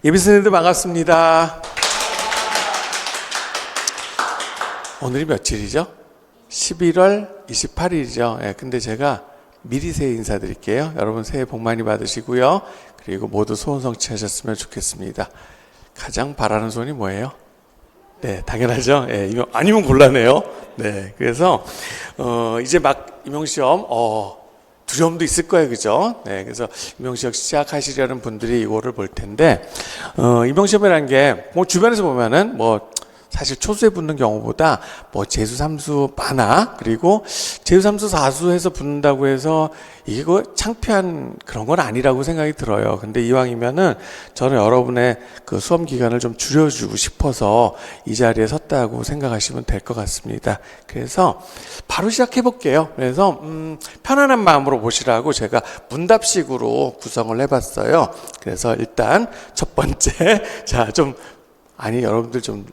예비스님들 반갑습니다. 오늘이 며칠이죠? 11월 28일이죠. 예, 근데 제가 미리 새해 인사드릴게요. 여러분 새해 복 많이 받으시고요. 그리고 모두 소원 성취하셨으면 좋겠습니다. 가장 바라는 소원이 뭐예요? 네, 당연하죠. 예, 아니면 곤란해요. 네, 그래서 이제 막 임용시험 두려움도 있을 거예요, 그죠? 네, 그래서 임용시험 시작하시려는 분들이 이거를 볼 텐데, 임용시험이라는 게, 뭐, 주변에서 보면은, 뭐, 사실 초수에 붙는 경우보다, 뭐, 재수, 삼수 많아. 그리고 재수, 삼수, 사수 해서 붙는다고 해서, 이게 창피한 그런 건 아니라고 생각이 들어요. 근데 이왕이면은, 저는 여러분의 그 수험 기간을 좀 줄여주고 싶어서 이 자리에 섰다고 생각하시면 될 것 같습니다. 그래서, 바로 시작해 볼게요. 그래서, 편안한 마음으로 보시라고 제가 문답식으로 구성을 해봤어요. 그래서 일단, 첫 번째, 여러분들 좀,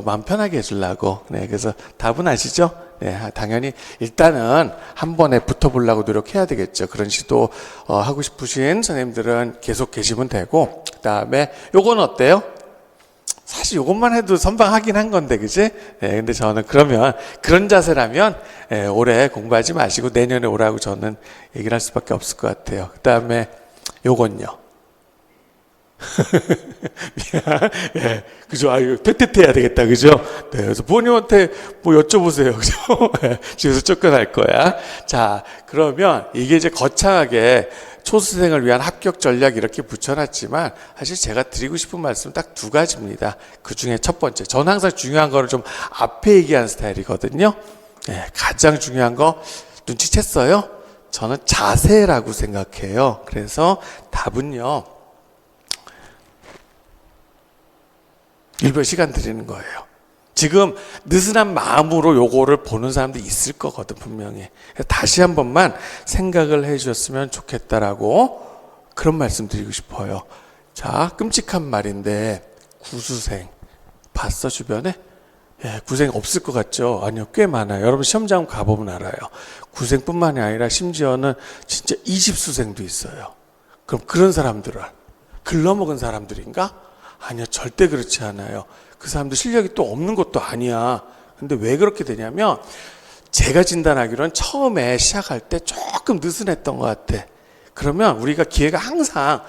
마음 편하게 해주려고. 네, 그래서 답은 아시죠? 네, 당연히 일단은 한 번에 붙어보려고 노력해야 되겠죠. 그런 시도 하고 싶으신 선생님들은 계속 계시면 되고, 그 다음에 요건 어때요? 사실 요것만 해도 선방하긴 한 건데, 그지? 네, 근데 저는 그러면 그런 자세라면 올해 공부하지 마시고 내년에 오라고 저는 얘기를 할 수밖에 없을 것 같아요. 그 다음에 요건요. 미안. 예, 그죠? 이거 퇴퇴퇴해야 되겠다, 그죠? 네, 그래서 부모님한테 뭐 여쭤보세요, 그죠? 네, 집에서 쫓겨날 거야. 자, 그러면 이게 이제 거창하게 초수생을 위한 합격 전략 이렇게 붙여놨지만 사실 제가 드리고 싶은 말씀은 딱 두 가지입니다. 그 중에 첫 번째, 저는 항상 중요한 거를 좀 앞에 얘기하는 스타일이거든요. 네, 가장 중요한 거 눈치챘어요? 저는 자세라고 생각해요. 그래서 답은요. 일별 시간 드리는 거예요. 지금 느슨한 마음으로 요거를 보는 사람도 있을 거거든, 분명히. 다시 한 번만 생각을 해 주셨으면 좋겠다라고 그런 말씀 드리고 싶어요. 자, 끔찍한 말인데 구수생 봤어, 주변에? 예, 구생 없을 것 같죠? 아니요, 꽤 많아요. 여러분 시험장 가보면 알아요. 구생뿐만이 아니라 심지어는 진짜 20수생도 있어요. 그럼 그런 사람들은 글러먹은 사람들인가? 아니요, 절대 그렇지 않아요. 그 사람들 실력이 또 없는 것도 아니야. 근데 왜 그렇게 되냐면 제가 진단하기로는 처음에 시작할 때 조금 느슨했던 것 같아. 그러면 우리가 기회가 항상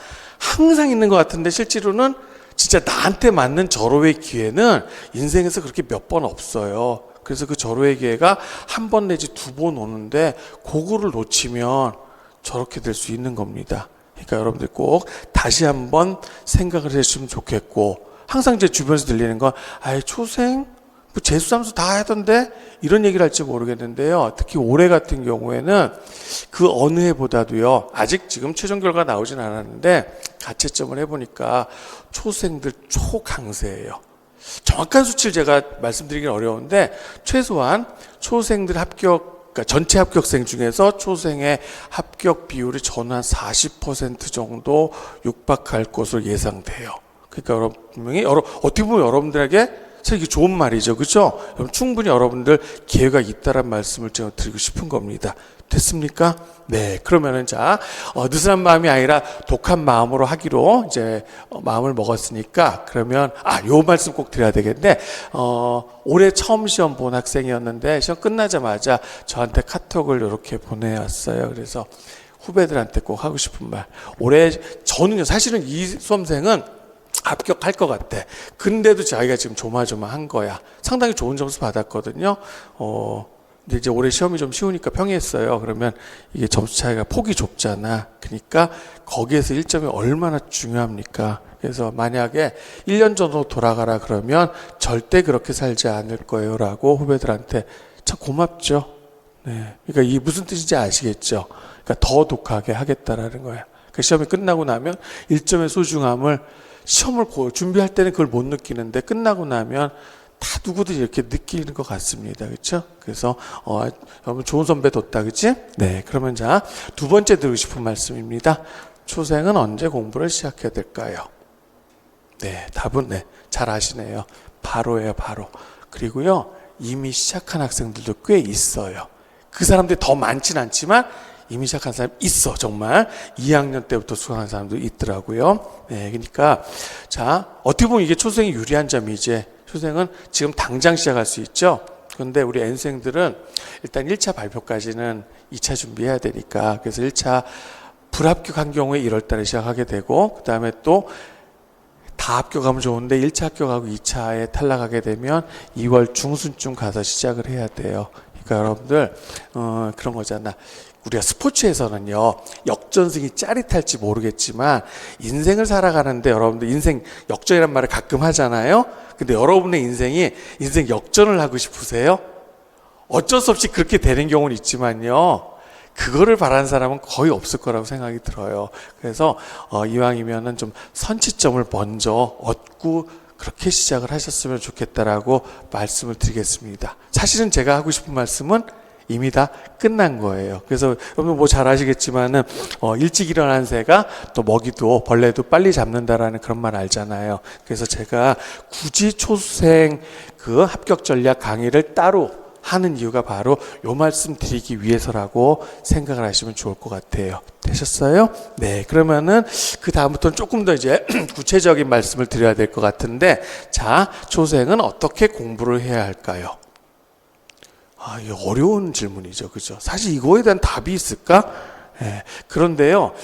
있는 것 같은데 실제로는 진짜 나한테 맞는 절호의 기회는 인생에서 그렇게 몇 번 없어요. 그래서 그 절호의 기회가 한 번 내지 두 번 오는데 그거를 놓치면 저렇게 될 수 있는 겁니다. 그러니까 여러분들 꼭 다시 한번 생각을 해주시면 좋겠고, 항상 제 주변에서 들리는 건 초생 뭐 재수삼수 다 하던데 이런 얘기를 할지 모르겠는데요. 특히 올해 같은 경우에는 그 어느 해보다도요, 아직 지금 최종 결과 나오진 않았는데 가채점을 해보니까 초생들 초강세예요. 정확한 수치를 제가 말씀드리긴 어려운데 최소한 초생들 합격, 그러니까 전체 합격생 중에서 초생의 합격 비율이 저는 한 40% 정도 육박할 것으로 예상돼요. 그러니까 여러분 분명히 어떻게 보면 여러분들에게 사실 이게 좋은 말이죠, 그렇죠? 여러분 충분히 여러분들 기회가 있다란 말씀을 제가 드리고 싶은 겁니다. 됐습니까? 네, 그러면은 느슨한 마음이 아니라 독한 마음으로 하기로 이제 마음을 먹었으니까, 그러면 요 말씀 꼭 드려야 되겠는데, 올해 처음 시험 본 학생이었는데 시험 끝나자마자 저한테 카톡을 이렇게 보내왔어요. 그래서 후배들한테 꼭 하고 싶은 말. 올해 저는요, 사실은 이 수험생은 합격할 것 같아. 근데도 자기가 지금 조마조마한 거야. 상당히 좋은 점수 받았거든요. 근데 이제 올해 시험이 좀 쉬우니까 평이했어요. 그러면 이게 점수 차이가 폭이 좁잖아. 그러니까 거기에서 1점이 얼마나 중요합니까? 그래서 만약에 1년 전으로 돌아가라 그러면 절대 그렇게 살지 않을 거예요 라고 후배들한테 참 고맙죠. 네. 그러니까 이게 무슨 뜻인지 아시겠죠? 그러니까 더 독하게 하겠다라는 거야. 그 시험이 끝나고 나면 1점의 소중함을 시험을 준비할 때는 그걸 못 느끼는데 끝나고 나면 다 누구든지 이렇게 느끼는 것 같습니다. 그렇죠? 그래서 여러분 좋은 선배 뒀다, 그치? 네, 그러면 두 번째 드리고 싶은 말씀입니다. 초생은 언제 공부를 시작해야 될까요? 네, 답은 잘 아시네요. 바로예요, 바로. 그리고요, 이미 시작한 학생들도 꽤 있어요. 그 사람들이 더 많진 않지만 이미 시작한 사람 있어. 정말 2학년 때부터 수강한 사람도 있더라고요. 네, 그러니까 자, 어떻게 보면 이게 초생이 유리한 점이지. 초생은 지금 당장 시작할 수 있죠. 그런데 우리 N생들은 일단 1차 발표까지는 2차 준비해야 되니까, 그래서 1차 불합격한 경우에 1월 달에 시작하게 되고, 그 다음에 또 다 합격하면 좋은데 1차 합격하고 2차에 탈락하게 되면 2월 중순쯤 가서 시작을 해야 돼요. 그러니까 여러분들 그런 거잖아. 우리가 스포츠에서는요, 역전승이 짜릿할지 모르겠지만 인생을 살아가는데 여러분들 인생 역전이란 말을 가끔 하잖아요. 근데 여러분의 인생이 인생 역전을 하고 싶으세요? 어쩔 수 없이 그렇게 되는 경우는 있지만요, 그거를 바라는 사람은 거의 없을 거라고 생각이 들어요. 그래서 이왕이면은 좀 선취점을 먼저 얻고 그렇게 시작을 하셨으면 좋겠다라고 말씀을 드리겠습니다. 사실은 제가 하고 싶은 말씀은 이미 다 끝난 거예요. 그래서 여러분 뭐 잘 아시겠지만은 일찍 일어난 새가 또 먹이도 벌레도 빨리 잡는다라는 그런 말 알잖아요. 그래서 제가 굳이 초생 그 합격 전략 강의를 따로 하는 이유가 바로 요 말씀 드리기 위해서라고 생각을 하시면 좋을 것 같아요. 되셨어요? 네, 그러면은 그 다음부터는 조금 더 이제 구체적인 말씀을 드려야 될 것 같은데, 자, 초생은 어떻게 공부를 해야 할까요? 아, 이게 어려운 질문이죠, 그죠? 사실 이거에 대한 답이 있을까? 네, 그런데요,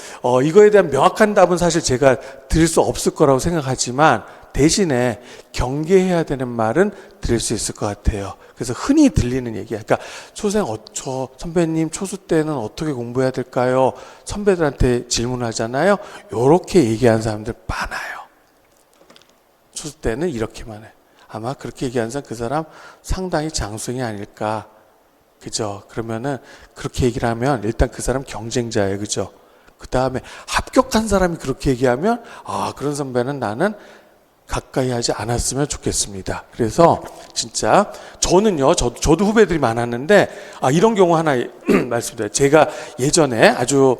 이거에 대한 명확한 답은 사실 제가 드릴 수 없을 거라고 생각하지만, 대신에 경계해야 되는 말은 드릴 수 있을 것 같아요. 그래서 흔히 들리는 얘기야. 그러니까 초생 저 선배님 초수 때는 어떻게 공부해야 될까요? 선배들한테 질문하잖아요. 요렇게 얘기하는 사람들 많아요. 초수 때는 이렇게만 해. 아마 그렇게 얘기하는 사람, 그 사람 상당히 장수생이 아닐까. 그죠? 그러면은 그렇게 얘기를 하면 일단 그 사람 경쟁자예요. 그죠? 그 다음에 합격한 사람이 그렇게 얘기하면, 아, 그런 선배는 나는 가까이 하지 않았으면 좋겠습니다. 그래서 진짜 저는요, 저도 후배들이 많았는데, 이런 경우 하나 말씀드려요. 제가 예전에 아주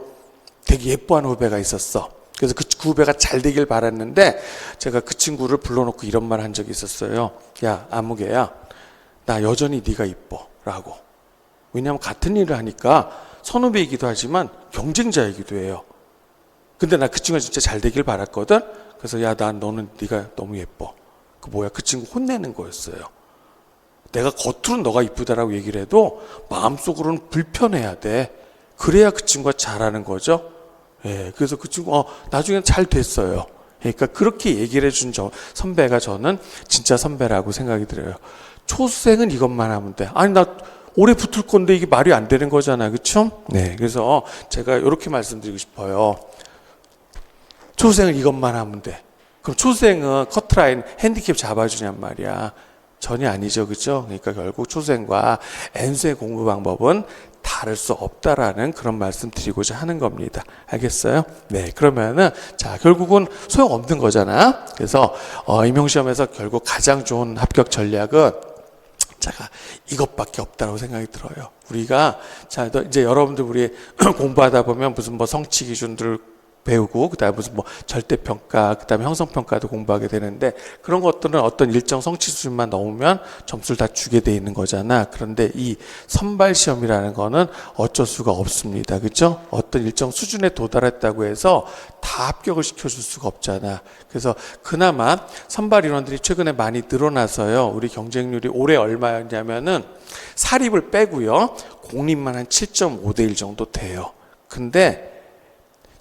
되게 예뻐하는 후배가 있었어. 그래서 그 후배가 잘 되길 바랐는데, 제가 그 친구를 불러놓고 이런 말 한 적이 있었어요. 야, 아무개야, 나 여전히 네가 이뻐 라고. 왜냐하면 같은 일을 하니까 선후배이기도 하지만 경쟁자이기도 해요. 근데 나 그 친구가 진짜 잘 되길 바랐거든. 그래서 야, 너는 네가 너무 예뻐. 그 뭐야, 그 친구 혼내는 거였어요. 내가 겉으로는 너가 이쁘다라고 얘기를 해도 마음속으로는 불편해야 돼. 그래야 그 친구가 잘하는 거죠. 예, 그래서 그 친구 나중에 잘 됐어요. 그러니까 그렇게 얘기를 해준 선배가 저는 진짜 선배라고 생각이 들어요. 초생은 이것만 하면 돼. 아니, 나 오래 붙을 건데 이게 말이 안 되는 거잖아요. 그렇죠? 네, 그래서 제가 이렇게 말씀드리고 싶어요. 초생은 이것만 하면 돼. 그럼 초생은 커트라인 핸디캡 잡아주냔 말이야. 전혀 아니죠, 그죠? 그러니까 결국 초생과 N수의 공부 방법은 다를 수 없다라는 그런 말씀 드리고자 하는 겁니다. 알겠어요? 네, 그러면은 자, 결국은 소용없는 거잖아. 그래서 임용시험에서 결국 가장 좋은 합격 전략은 제가 이것밖에 없다고 생각이 들어요. 우리가 자, 이제 여러분들 우리 공부하다 보면 무슨 뭐 성취 기준들 배우고, 그 다음에 무슨 뭐 절대평가, 그 다음에 형성평가도 공부하게 되는데, 그런 것들은 어떤 일정 성취 수준만 넘으면 점수를 다 주게 돼 있는 거잖아. 그런데 이 선발시험이라는 거는 어쩔 수가 없습니다. 그죠? 어떤 일정 수준에 도달했다고 해서 다 합격을 시켜줄 수가 없잖아. 그래서 그나마 선발 인원들이 최근에 많이 늘어나서요. 우리 경쟁률이 올해 얼마였냐면은 사립을 빼고요. 공립만 한 7.5대 1 정도 돼요. 근데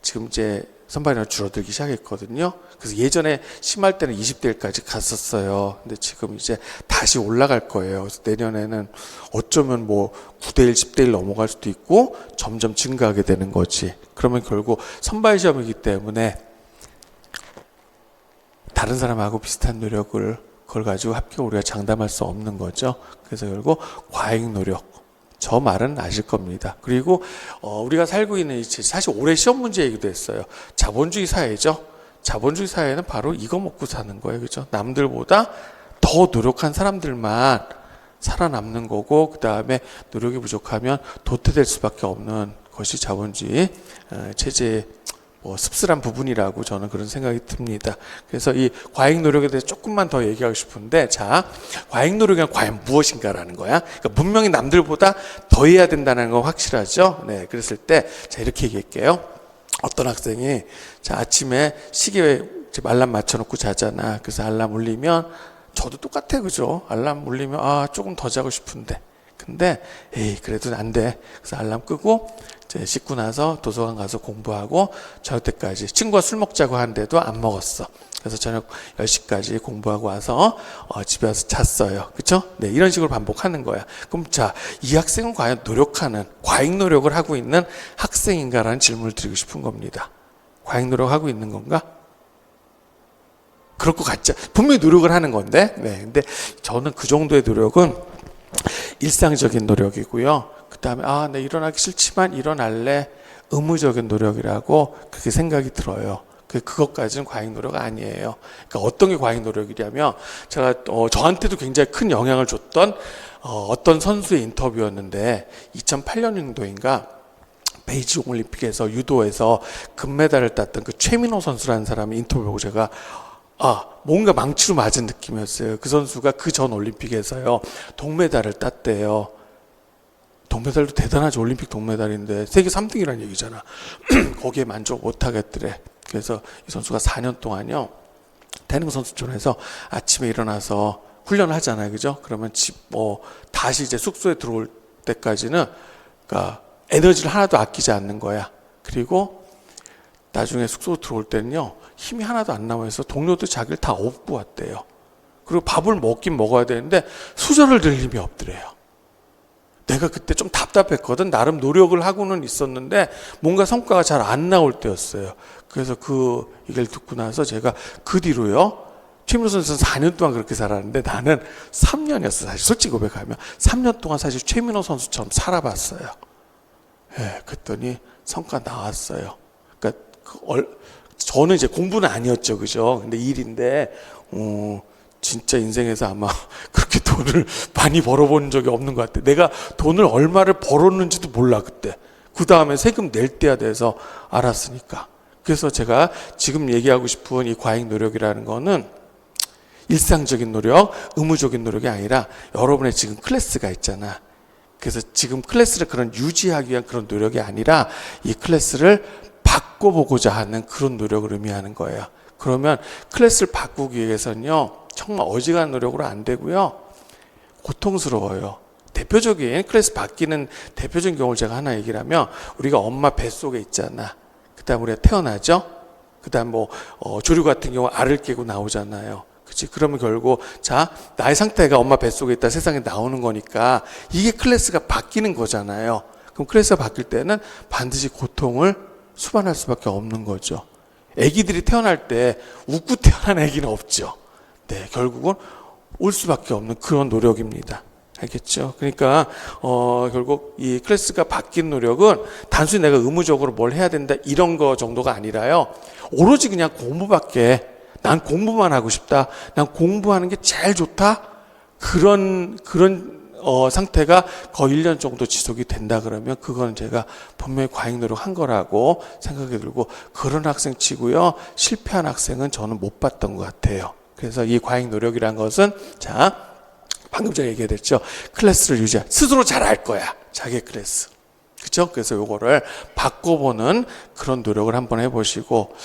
지금 이제 선발인원 줄어들기 시작했거든요. 그래서 예전에 심할 때는 20대 1까지 갔었어요. 근데 지금 이제 다시 올라갈 거예요. 그래서 내년에는 어쩌면 뭐 9대 1, 10대 1 넘어갈 수도 있고 점점 증가하게 되는 거지. 그러면 결국 선발 시험이기 때문에 다른 사람하고 비슷한 노력을 그걸 가지고 합격 우리가 장담할 수 없는 거죠. 그래서 결국 과잉 노력. 저 말은 아실 겁니다. 그리고 우리가 살고 있는 이 사실 올해 시험 문제이기도 했어요. 자본주의 사회죠. 자본주의 사회는 바로 이거 먹고 사는 거예요. 그죠? 남들보다 더 노력한 사람들만 살아남는 거고, 그 다음에 노력이 부족하면 도태될 수밖에 없는 것이 자본주의 체제의 뭐 씁쓸한 부분이라고 저는 그런 생각이 듭니다. 그래서 이 과잉 노력에 대해서 조금만 더 얘기하고 싶은데, 자, 과잉 노력이 과연 무엇인가라는 거야. 그러니까 분명히 남들보다 더 해야 된다는 건 확실하죠. 네, 그랬을 때, 자, 이렇게 얘기할게요. 어떤 학생이, 자, 아침에 시계에 알람 맞춰놓고 자잖아. 그래서 알람 울리면, 저도 똑같아, 그죠? 알람 울리면, 아, 조금 더 자고 싶은데. 근데, 에이, 그래도 안 돼. 그래서 알람 끄고, 이제 씻고 나서 도서관 가서 공부하고, 저녁 때까지 친구가 술 먹자고 하는데도 안 먹었어. 그래서 저녁 10시까지 공부하고 와서, 집에 와서 잤어요. 그쵸? 네, 이런 식으로 반복하는 거야. 그럼 자, 이 학생은 과연 노력하는, 과잉 노력을 하고 있는 학생인가라는 질문을 드리고 싶은 겁니다. 과잉 노력하고 있는 건가? 그럴 것 같죠. 분명히 노력을 하는 건데, 네. 근데 저는 그 정도의 노력은 일상적인 노력이고요. 그 다음에, 아, 내 일어나기 싫지만 일어날래. 의무적인 노력이라고 그렇게 생각이 들어요. 그것까지는 과잉 노력 아니에요. 그러니까 어떤 게 과잉 노력이냐면, 제가, 저한테도 굉장히 큰 영향을 줬던, 어떤 선수의 인터뷰였는데, 2008년도인가, 베이징 올림픽에서 유도에서 금메달을 땄던 그 최민호 선수라는 사람의 인터뷰 보고 제가 뭔가 망치로 맞은 느낌이었어요. 그 선수가 그 전 올림픽에서요, 동메달을 땄대요. 동메달도 대단하죠. 올림픽 동메달인데 세계 3등이라는 얘기잖아. 거기에 만족 못 하겠더래. 그래서 이 선수가 4년 동안요, 태릉 선수촌에서 아침에 일어나서 훈련을 하잖아요. 그죠? 그러면 다시 이제 숙소에 들어올 때까지는, 그러니까 에너지를 하나도 아끼지 않는 거야. 그리고 나중에 숙소 들어올 때는요, 힘이 하나도 안 남아서 동료도 자기를 다 업고 왔대요. 그리고 밥을 먹긴 먹어야 되는데 수저를 들 힘이 없더래요. 내가 그때 좀 답답했거든. 나름 노력을 하고는 있었는데 뭔가 성과가 잘 안 나올 때였어요. 그래서 그 얘기를 듣고 나서 제가 그 뒤로요, 최민호 선수는 4년 동안 그렇게 살았는데 나는 3년이었어요. 사실 솔직히 고백하면 3년 동안 사실 최민호 선수처럼 살아봤어요. 예, 그랬더니 성과 나왔어요. 그러니까 저는 이제 공부는 아니었죠, 그죠? 근데 일인데, 진짜 인생에서 아마 그렇게 돈을 많이 벌어본 적이 없는 것 같아. 내가 돈을 얼마를 벌었는지도 몰라, 그때. 그 다음에 세금 낼 때야 돼서 알았으니까. 그래서 제가 지금 얘기하고 싶은 이 과잉 노력이라는 거는 일상적인 노력, 의무적인 노력이 아니라 여러분의 지금 클래스가 있잖아. 그래서 지금 클래스를 그런 유지하기 위한 그런 노력이 아니라 이 클래스를 바꿔보고자 하는 그런 노력을 의미하는 거예요. 그러면 클래스를 바꾸기 위해서는요, 정말 어지간한 노력으로 안 되고요, 고통스러워요. 대표적인 클래스 바뀌는 대표적인 경우를 제가 하나 얘기를 하면, 우리가 엄마 뱃속에 있잖아. 그 다음 우리가 태어나죠. 그 다음 조류 같은 경우 알을 깨고 나오잖아요. 그치? 그러면 결국, 자, 나의 상태가 엄마 뱃속에 있다 세상에 나오는 거니까 이게 클래스가 바뀌는 거잖아요. 그럼 클래스가 바뀔 때는 반드시 고통을 수반할 수밖에 없는 거죠. 아기들이 태어날 때 웃고 태어난 아기는 없죠. 네, 결국은 올 수밖에 없는 그런 노력입니다. 알겠죠? 그러니까 결국 이 클래스가 바뀐 노력은 단순히 내가 의무적으로 뭘 해야 된다 이런 거 정도가 아니라요, 오로지 그냥 공부밖에, 난 공부만 하고 싶다, 난 공부하는 게 제일 좋다, 그런 상태가 거의 1년 정도 지속이 된다 그러면 그거는 제가 분명히 과잉 노력한 거라고 생각이 들고, 그런 학생 치고요, 실패한 학생은 저는 못 봤던 것 같아요. 그래서 이 과잉 노력이란 것은, 자, 방금 전에 얘기했죠. 클래스를 유지할, 스스로 잘 알 거야, 자기 클래스. 그렇죠? 그래서 요거를 바꿔보는 그런 노력을 한번 해보시고,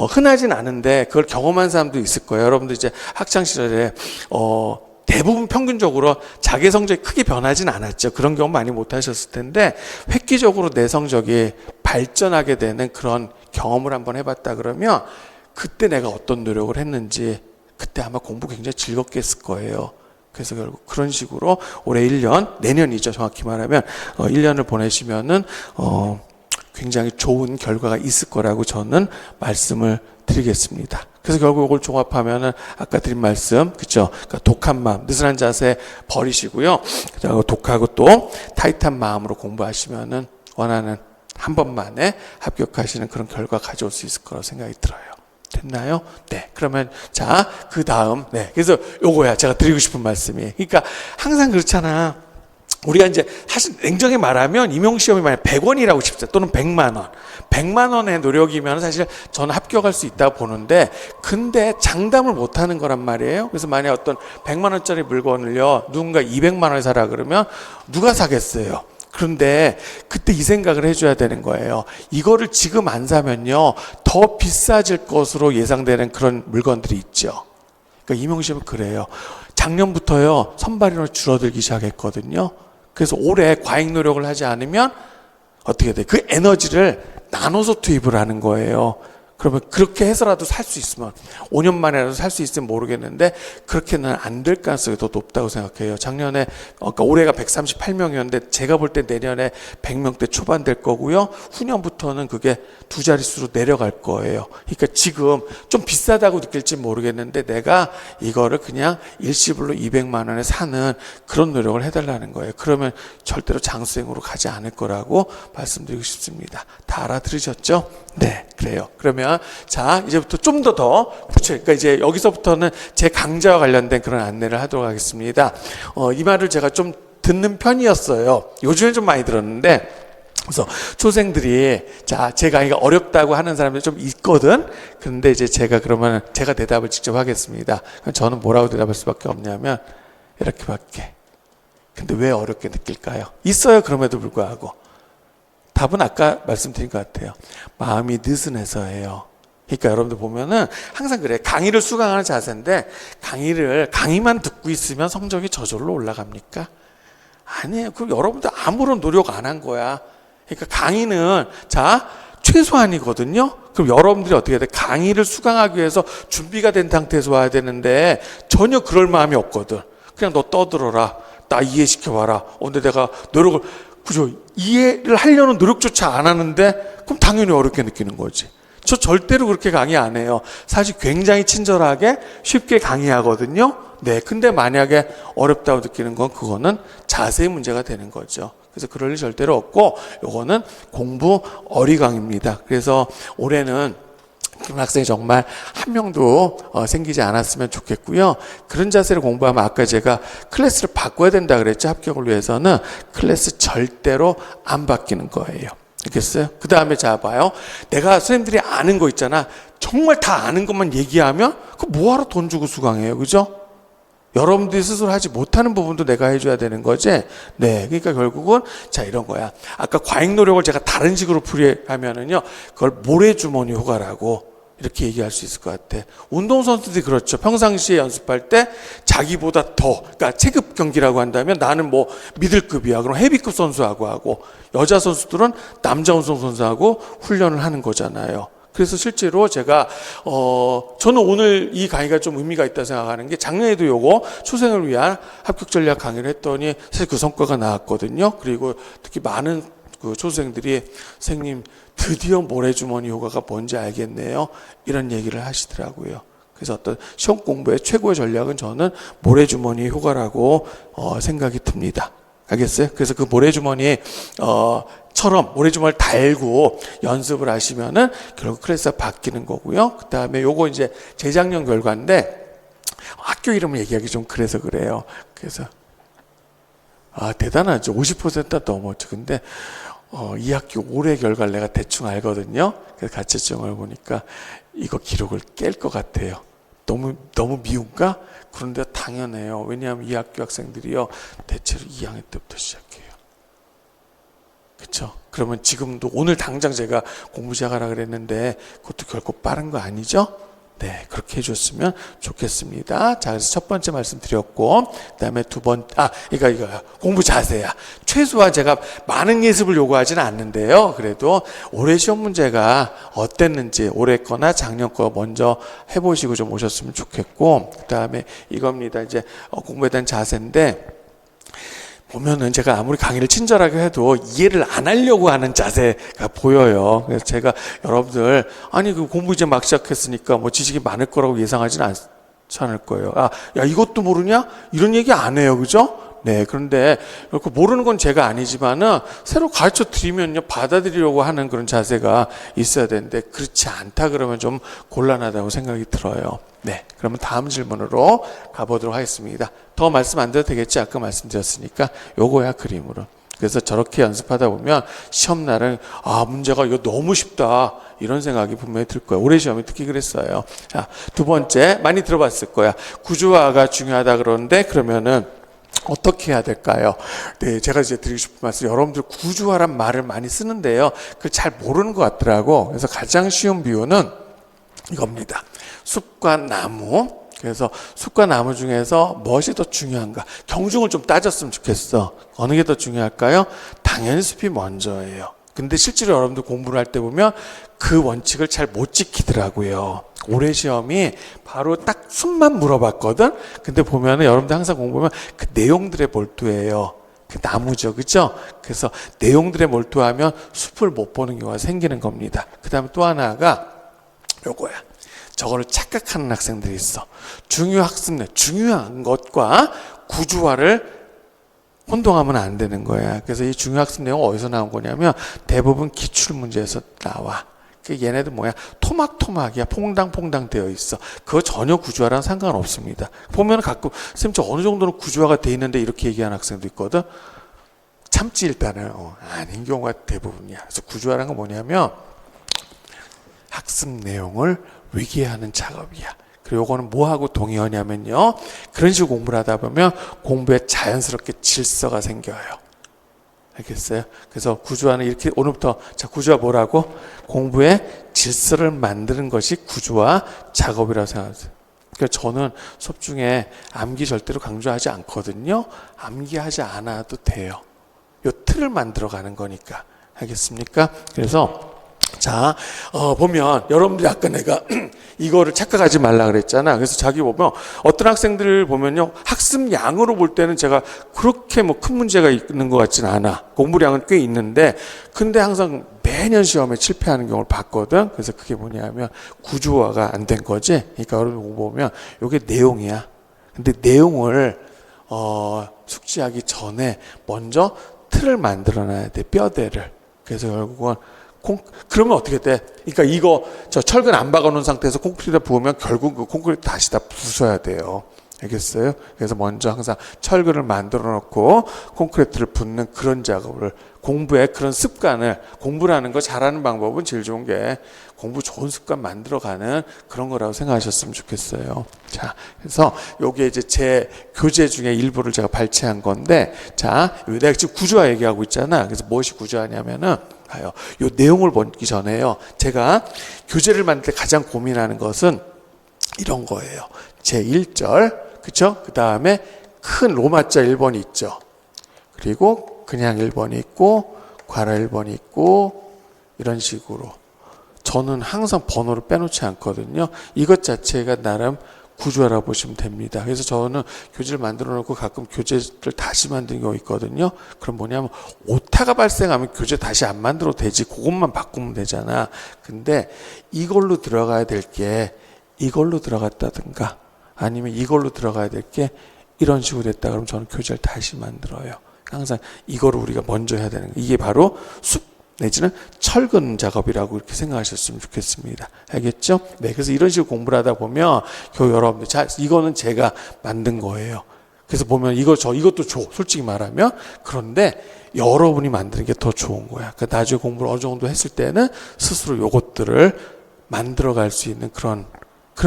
흔하진 않은데 그걸 경험한 사람도 있을 거예요. 여러분들 이제 학창 시절에 대부분 평균적으로 자기 성적이 크게 변하진 않았죠. 그런 경험 많이 못 하셨을 텐데, 획기적으로 내 성적이 발전하게 되는 그런 경험을 한번 해봤다 그러면 그때 내가 어떤 노력을 했는지, 그때 아마 공부 굉장히 즐겁게 했을 거예요. 그래서 결국 그런 식으로 올해 1년, 내년이죠, 정확히 말하면 1년을 보내시면은 굉장히 좋은 결과가 있을 거라고 저는 말씀을 드리겠습니다. 그래서 결국 이걸 종합하면은 아까 드린 말씀, 그렇죠? 그러니까 독한 마음, 느슨한 자세 버리시고요. 그리고 독하고 또 타이트한 마음으로 공부하시면은 원하는 한 번만에 합격하시는 그런 결과 가져올 수 있을 거라고 생각이 들어요. 됐나요? 네. 그러면 자, 그 다음, 네. 그래서 요거야 제가 드리고 싶은 말씀이. 그러니까 항상 그렇잖아. 우리가 이제 사실 냉정히 말하면 임용시험이 만약 100원이라고 칩시다. 또는 100만 원. 100만 원의 노력이면 사실 저는 합격할 수 있다고 보는데, 근데 장담을 못 하는 거란 말이에요. 그래서 만약 어떤 100만 원짜리 물건을요, 누군가 200만 원에 사라 그러면 누가 사겠어요? 그런데 그때 이 생각을 해줘야 되는 거예요. 이거를 지금 안 사면요, 더 비싸질 것으로 예상되는 그런 물건들이 있죠. 그러니까 임용시험은 그래요. 작년부터요, 선발인원이 줄어들기 시작했거든요. 그래서 올해 과잉 노력을 하지 않으면 어떻게 돼? 그 에너지를 나눠서 투입을 하는 거예요. 그러면 그렇게 해서라도 살 수 있으면, 5년 만에라도 살 수 있으면 모르겠는데, 그렇게는 안 될 가능성이 더 높다고 생각해요. 작년에, 그러니까 올해가 138명이었는데, 제가 볼 때 내년에 100명대 초반 될 거고요. 후년부터는 그게 두 자릿수로 내려갈 거예요. 그러니까 지금 좀 비싸다고 느낄지 모르겠는데, 내가 이거를 그냥 일시불로 200만 원에 사는 그런 노력을 해달라는 거예요. 그러면 절대로 장수행으로 가지 않을 거라고 말씀드리고 싶습니다. 다 알아들으셨죠? 네, 그래요. 그러면 자, 이제부터 좀 더 그러니까 이제 여기서부터는 제 강좌와 관련된 그런 안내를 하도록 하겠습니다. 이 말을 제가 좀 듣는 편이었어요. 요즘에 좀 많이 들었는데, 그래서 초생들이 자, 제 강의가 어렵다고 하는 사람들이 좀 있거든. 그런데 이제 제가 그러면 제가 대답을 직접 하겠습니다. 저는 뭐라고 대답할 수밖에 없냐면 이렇게밖에. 근데 왜 어렵게 느낄까요? 있어요. 그럼에도 불구하고. 답은 아까 말씀드린 것 같아요. 마음이 느슨해서예요. 그러니까 여러분들 보면은 항상 그래. 강의를 수강하는 자세인데, 강의만 듣고 있으면 성적이 저절로 올라갑니까? 아니에요. 그럼 여러분들 아무런 노력 안 한 거야. 그러니까 강의는 자, 최소한이거든요. 그럼 여러분들이 어떻게 해야 돼? 강의를 수강하기 위해서 준비가 된 상태에서 와야 되는데, 전혀 그럴 마음이 없거든. 그냥 너 떠들어라. 나 이해시켜봐라. 근데 내가 노력을, 그죠? 이해를 하려는 노력조차 안 하는데, 그럼 당연히 어렵게 느끼는 거지. 저 절대로 그렇게 강의 안 해요. 사실 굉장히 친절하게 쉽게 강의하거든요. 네, 근데 만약에 어렵다고 느끼는 건 그거는 자세의 문제가 되는 거죠. 그래서 그럴 일 절대로 없고, 요거는 공부 어리광입니다. 그래서 올해는 그런 학생이 정말 한 명도 생기지 않았으면 좋겠고요. 그런 자세를 공부하면, 아까 제가 클래스를 바꿔야 된다 그랬죠. 합격을 위해서는 클래스 절대로 안 바뀌는 거예요. 알겠어요? 그 다음에 자 봐요. 내가 선생님들이 아는 거 있잖아. 정말 다 아는 것만 얘기하면 그 뭐하러 돈 주고 수강해요, 그죠? 여러분들이 스스로 하지 못하는 부분도 내가 해줘야 되는 거지. 네, 그러니까 결국은 자, 이런 거야. 아까 과잉 노력을 제가 다른 식으로 풀이하면은요, 그걸 모래주머니 효과라고 이렇게 얘기할 수 있을 것 같아. 운동선수들이 그렇죠. 평상시에 연습할 때 자기보다 더, 그러니까 체급 경기라고 한다면 나는 뭐 미들급이야. 그럼 헤비급 선수하고 하고, 여자 선수들은 남자 운동선수하고 훈련을 하는 거잖아요. 그래서 실제로 제가 저는 오늘 이 강의가 좀 의미가 있다 생각하는 게, 작년에도 요거 초생을 위한 합격 전략 강의를 했더니 사실 그 성과가 나왔거든요. 그리고 특히 많은 그 초생들이 선생님 드디어 모래주머니 효과가 뭔지 알겠네요, 이런 얘기를 하시더라고요. 그래서 어떤 시험 공부의 최고의 전략은 저는 모래주머니 효과라고 생각이 듭니다. 알겠어요? 그래서 그 모래주머니 처럼 모래주머니를 달고 연습을 하시면은 결국 클래스가 바뀌는 거고요. 그 다음에 요거 이제 재작년 결과인데, 학교 이름을 얘기하기 좀 그래서 그래요. 그래서 대단하죠. 50%가 넘었죠. 근데 이 학교 올해 결과를 내가 대충 알거든요. 그래서 가채점을 보니까 이거 기록을 깰 것 같아요. 너무 미운가? 그런데 당연해요. 왜냐하면 이 학교 학생들이요, 대체로 2학년 때부터 시작해요. 그렇죠? 그러면 지금도 오늘 당장 제가 공부 시작하라 그랬는데 그것도 결코 빠른 거 아니죠? 네, 그렇게 해줬으면 좋겠습니다. 자, 그래서 첫 번째 말씀드렸고, 그 다음에 두 번째, 이거야. 공부 자세야. 최소한 제가 많은 예습을 요구하지는 않는데요. 그래도 올해 시험 문제가 어땠는지, 올해 거나 작년 거 먼저 해보시고 좀 오셨으면 좋겠고, 그 다음에 이겁니다. 이제 공부에 대한 자세인데, 보면은 제가 아무리 강의를 친절하게 해도 이해를 안 하려고 하는 자세가 보여요. 그래서 제가 여러분들, 그 공부 이제 막 시작했으니까 뭐 지식이 많을 거라고 예상하지는 않을 거예요. 야, 이것도 모르냐? 이런 얘기 안 해요. 그죠? 네, 그런데 이렇게 모르는 건 제가 아니지만은 새로 가르쳐 드리면요 받아들이려고 하는 그런 자세가 있어야 되는데 그렇지 않다 그러면 좀 곤란하다고 생각이 들어요. 네, 그러면 다음 질문으로 가보도록 하겠습니다. 더 말씀 안 드려도 되겠지? 아까 말씀드렸으니까 요거야 그림으로. 그래서 저렇게 연습하다 보면 시험 날은 문제가 이거 너무 쉽다 이런 생각이 분명히 들 거예요. 올해 시험이 특히 그랬어요. 자, 두 번째 많이 들어봤을 거야. 구조화가 중요하다 그러는데 그러면은 어떻게 해야 될까요? 네, 제가 이제 드리고 싶은 말씀, 여러분들 구조화란 말을 많이 쓰는데요. 그걸 잘 모르는 것 같더라고. 그래서 가장 쉬운 비유는 이겁니다. 숲과 나무. 그래서 숲과 나무 중에서 무엇이 더 중요한가? 경중을 좀 따졌으면 좋겠어. 어느 게 더 중요할까요? 당연히 숲이 먼저예요. 근데 실제로 여러분들 공부를 할 때 보면 그 원칙을 잘 못 지키더라고요. 올해 시험이 바로 딱 숲만 물어봤거든. 근데 보면은 여러분들 항상 공부하면 그 내용들에 몰두해요. 그 나무죠, 그죠? 그래서 내용들에 몰두하면 숲을 못 보는 경우가 생기는 겁니다. 그 다음에 또 하나가 요거야. 저거를 착각하는 학생들이 있어. 중요한 것과 구조화를 혼동하면 안 되는 거야. 그래서 이 중요학습 내용 어디서 나온 거냐면 대부분 기출문제에서 나와. 얘네들 뭐야? 토막이야. 퐁당퐁당 되어 있어. 그거 전혀 구조화랑 상관없습니다. 보면 가끔 쌤 저 어느 정도는 구조화가 돼 있는데 이렇게 얘기하는 학생도 있거든. 참지 일단은 아닌 경우가 대부분이야. 그래서 구조화라는 건 뭐냐면 학습 내용을 위계하는 작업이야. 그리고 이거는 뭐하고 동의하냐면요. 그런 식으로 공부를 하다 보면 공부에 자연스럽게 질서가 생겨요. 알겠어요? 그래서 구조화는 이렇게 오늘부터 자 구조화 뭐라고? 공부에 질서를 만드는 것이 구조화 작업이라고 생각하세요. 그러니까 저는 수업 중에 암기 절대로 강조하지 않거든요. 암기하지 않아도 돼요. 요 틀을 만들어 가는 거니까. 알겠습니까? 그래서 자, 보면 여러분들이 아까 내가 이거를 착각하지 말라 그랬잖아. 그래서 자기 보면 어떤 학생들 보면요. 학습 양으로 볼 때는 제가 그렇게 뭐 큰 문제가 있는 것 같지는 않아. 공부량은 꽤 있는데 근데 항상 매년 시험에 실패하는 경우를 봤거든. 그래서 그게 뭐냐면 구조화가 안 된 거지. 그러니까 여러분 공부보면 이게 내용이야. 근데 내용을 숙지하기 전에 먼저 틀을 만들어 놔야 돼. 뼈대를. 그래서 결국은 그러면 어떻게 돼? 그러니까 이거 저 철근 안 박아놓은 상태에서 콘크리트를 부으면 결국 그 콘크리트 다시 다 부숴야 돼요. 알겠어요? 그래서 먼저 항상 철근을 만들어 놓고 콘크리트를 붓는 그런 작업을 공부에 그런 습관을 공부라는 거 잘하는 방법은 제일 좋은 게 공부 좋은 습관 만들어가는 그런 거라고 생각하셨으면 좋겠어요. 자, 그래서 요게 이제 제 교재 중에 일부를 제가 발췌한 건데 자, 내가 지금 구조화 얘기하고 있잖아. 그래서 무엇이 구조화냐면은 요 내용을 보기 전에요. 제가 교재를 만들 때 가장 고민하는 것은 이런 거예요. 제 1절, 그쵸? 그 다음에 큰 로마자 1번이 있죠. 그리고 그냥 1번이 있고, 괄호 1번이 있고, 이런 식으로. 저는 항상 번호를 빼놓지 않거든요. 이것 자체가 나름 구조화라고 보시면 됩니다. 그래서 저는 교재를 만들어 놓고 가끔 교재를 다시 만드는 경우 있거든요. 그럼 뭐냐면 오타가 발생하면 교재 다시 안 만들어도 되지. 그것만 바꾸면 되잖아. 근데 이걸로 들어가야 될 게 이걸로 들어갔다든가 아니면 이걸로 들어가야 될 게 이런 식으로 됐다 그러면 저는 교재를 다시 만들어요. 항상 이거를 우리가 먼저 해야 되는 거예요. 이게 바로 내지는 철근 작업이라고 이렇게 생각하셨으면 좋겠습니다. 알겠죠? 네, 그래서 이런 식으로 공부를 하다 보면 겨우 여러분들 자, 이거는 제가 만든 거예요. 그래서 보면 이것도 좋아. 솔직히 말하면. 그런데 여러분이 만드는 게 더 좋은 거야. 그러니까 나중에 공부를 어느 정도 했을 때는 스스로 요것들을 만들어 갈 수 있는 그런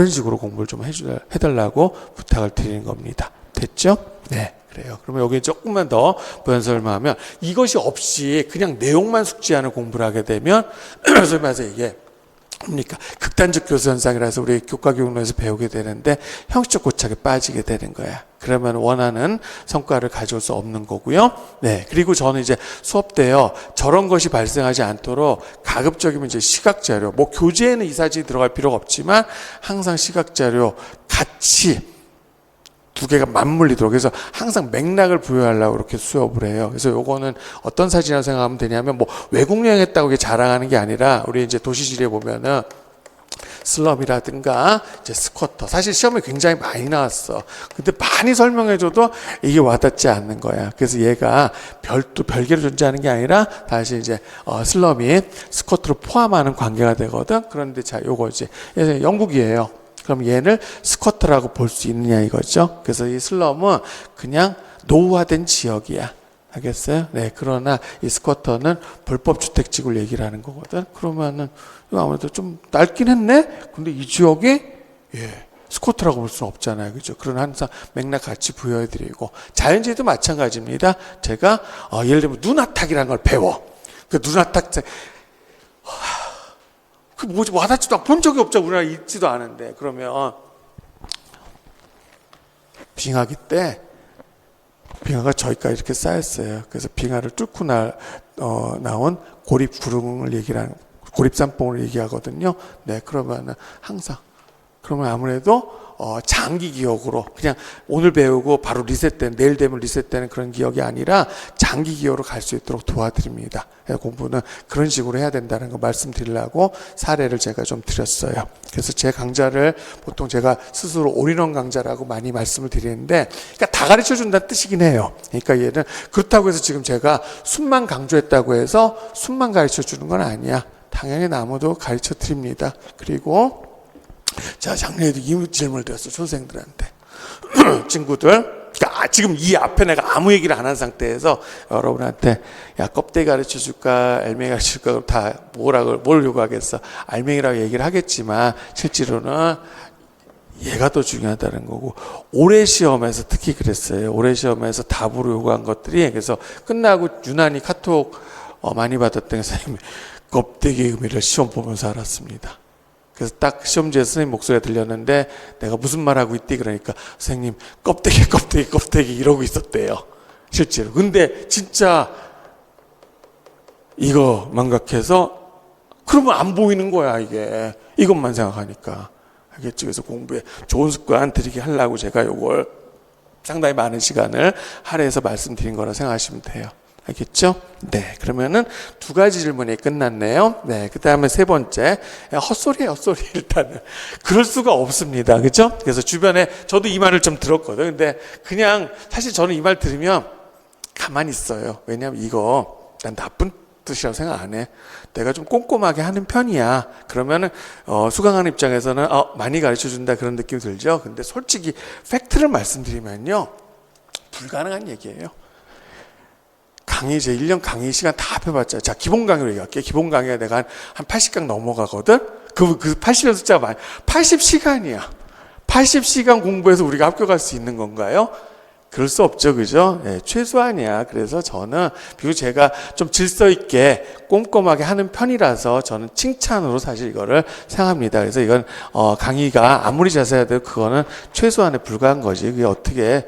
식으로 공부를 좀 해달라고 부탁을 드리는 겁니다. 됐죠? 네. 그래요. 그러면 여기 조금만 더 부연설만 하면 이것이 없이 그냥 내용만 숙지하는 공부를 하게 되면 소위 말해서 이게 뭡니까? 극단적 교수 현상이라서 우리 교과교육론에서 배우게 되는데 형식적 고착에 빠지게 되는 거야. 그러면 원하는 성과를 가져올 수 없는 거고요. 네. 그리고 저는 이제 수업 때요. 저런 것이 발생하지 않도록 가급적이면 이제 시각자료, 뭐 교재에는 이 사진이 들어갈 필요가 없지만 항상 시각자료 같이 두 개가 맞물리도록 그래서 항상 맥락을 부여하려고 그렇게 수업을 해요. 그래서 요거는 어떤 사진이라고 생각하면 되냐면 뭐 외국 여행했다고 자랑하는 게 아니라 우리 이제 도시지리에 보면은 슬럼이라든가 이제 스쿼터. 사실 시험에 굉장히 많이 나왔어. 근데 많이 설명해줘도 이게 와닿지 않는 거야. 그래서 얘가 별개로 존재하는 게 아니라 다시 이제 슬럼이 스쿼트로 포함하는 관계가 되거든. 그런데 자, 요거지. 얘는 영국이에요. 그럼 얘를 스쿼트라고 볼 수 있느냐 이거죠. 그래서 이 슬럼은 그냥 노후화된 지역이야. 알겠어요? 네. 그러나 이 스쿼터는 불법 주택지구를 얘기를 하는 거거든. 그러면은 이거 아무래도 좀 낡긴 했네. 근데 이 지역이 스쿼터라고 볼 수는 없잖아요. 그죠? 그런 항상 맥락 같이 부여해드리고 자연재해도 마찬가지입니다. 제가 예를 들면 눈화탁이라는 걸 배워. 그 눈화탁 그 뭐지 와닿지도 않고 본 적이 없잖아. 우리나라에 있지도 않은데 그러면 빙하기 때 빙하가 저기까지 이렇게 쌓였어요. 그래서 빙하를 뚫고 나온 고립구름을 얘기하는 고립산봉을 얘기하거든요. 네, 그러면은 항상 그러면 아무래도 장기 기억으로 그냥 오늘 배우고 바로 리셋되는 내일 되면 리셋되는 그런 기억이 아니라 장기 기억으로 갈 수 있도록 도와드립니다. 공부는 그런 식으로 해야 된다는 거 말씀드리려고 사례를 제가 좀 드렸어요. 그래서 제 강좌를 보통 제가 스스로 올인원 강좌라고 많이 말씀을 드리는데 그러니까 다 가르쳐 준다는 뜻이긴 해요. 그러니까 얘는 그렇다고 해서 지금 제가 순만 강조했다고 해서 순만 가르쳐 주는 건 아니야. 당연히 나무도 가르쳐 드립니다. 그리고 자, 작년에도 이 질문을 드렸어, 선생님들한테. 친구들, 그러니까 지금 이 앞에 내가 아무 얘기를 안 한 상태에서 여러분한테 야, 껍데기 가르쳐 줄까, 알맹이 가르쳐 줄까, 다 뭘 요구하겠어. 알맹이라고 얘기를 하겠지만, 실제로는 얘가 더 중요하다는 거고, 올해 시험에서 특히 그랬어요. 올해 시험에서 답으로 요구한 것들이, 그래서 끝나고 유난히 카톡 많이 받았던 선생님이 껍데기 의미를 시험 보면서 알았습니다. 그래서 딱 시험지에 선생님 목소리가 들렸는데 내가 무슨 말 하고 있디? 그러니까 선생님 껍데기 이러고 있었대요. 실제로. 근데 진짜 이거 망각해서 그러면 안 보이는 거야 이게. 이것만 생각하니까. 알겠지? 그래서 공부에 좋은 습관 들이게 하려고 제가 요걸 상당히 많은 시간을 할애해서 말씀드린 거라 생각하시면 돼요. 알겠죠? 네. 그러면은 두 가지 질문이 끝났네요. 네. 그 다음에 세 번째. 헛소리예요, 헛소리. 일단은. 그럴 수가 없습니다. 그죠? 그래서 주변에 저도 이 말을 좀 들었거든요. 근데 그냥 사실 저는 이 말 들으면 가만히 있어요. 왜냐면 이거 난 나쁜 뜻이라고 생각 안 해. 내가 좀 꼼꼼하게 하는 편이야. 그러면은, 수강하는 입장에서는, 많이 가르쳐 준다 그런 느낌이 들죠? 근데 솔직히 팩트를 말씀드리면요. 불가능한 얘기예요. 강의, 제 1년 강의 시간 다 합해봤자. 자, 기본 강의로 얘기할게요. 기본 강의가 내가 한 80강 넘어가거든? 그 80의 숫자가 많이, 80시간이야. 80시간 공부해서 우리가 합격할 수 있는 건가요? 그럴 수 없죠. 그죠? 네, 최소한이야. 그래서 저는, 비록 제가 좀 질서 있게 꼼꼼하게 하는 편이라서 저는 칭찬으로 사실 이거를 생각합니다. 그래서 이건, 강의가 아무리 자세해도 그거는 최소한에 불과한 거지. 그게 어떻게,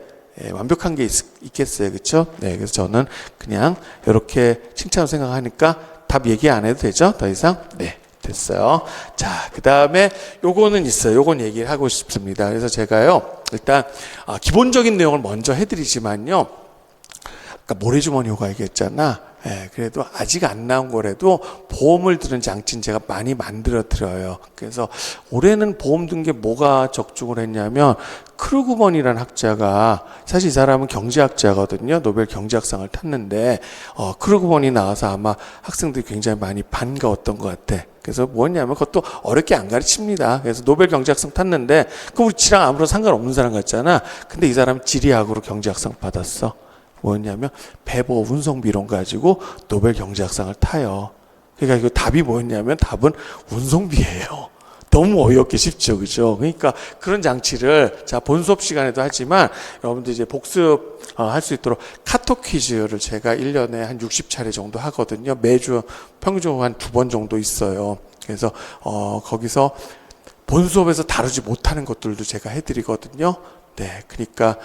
완벽한 게 있겠어요. 그렇죠? 네, 그래서 저는 그냥 이렇게 칭찬으로 생각하니까 답 얘기 안 해도 되죠? 더 이상? 네, 됐어요. 자, 그 다음에 요거는 있어요. 요건 얘기를 하고 싶습니다. 그래서 제가요, 일단 기본적인 내용을 먼저 해드리지만요. 아까 모래주머니 효과 얘기했잖아. 그래도 아직 안 나온 거라도 보험을 드는 장치는 제가 많이 만들어 드려요. 그래서 올해는 보험 든 게 뭐가 적중을 했냐면 크루그먼이라는 학자가, 사실 이 사람은 경제학자거든요. 노벨 경제학상을 탔는데 크루그먼이 나와서 아마 학생들이 굉장히 많이 반가웠던 것 같아. 그래서 뭐냐면 그것도 어렵게 안 가르칩니다. 그래서 노벨 경제학상 탔는데 그 우리 지랑 아무런 상관없는 사람 같잖아. 근데 이 사람은 지리학으로 경제학상 받았어. 뭐였냐면 배보 운송비론 가지고 노벨 경제학상을 타요. 그러니까 이거 답이 뭐였냐면 답은 운송비예요. 너무 어이없게 쉽죠, 그죠? 그러니까 그런 장치를 자 본 수업 시간에도 하지만 여러분들 이제 복습 할 수 있도록 카톡 퀴즈를 제가 1년에 한 60차례 정도 하거든요. 매주 평균적으로 한 2번 정도 있어요. 그래서 거기서 본 수업에서 다루지 못하는 것들도 제가 해드리거든요. 네, 그러니까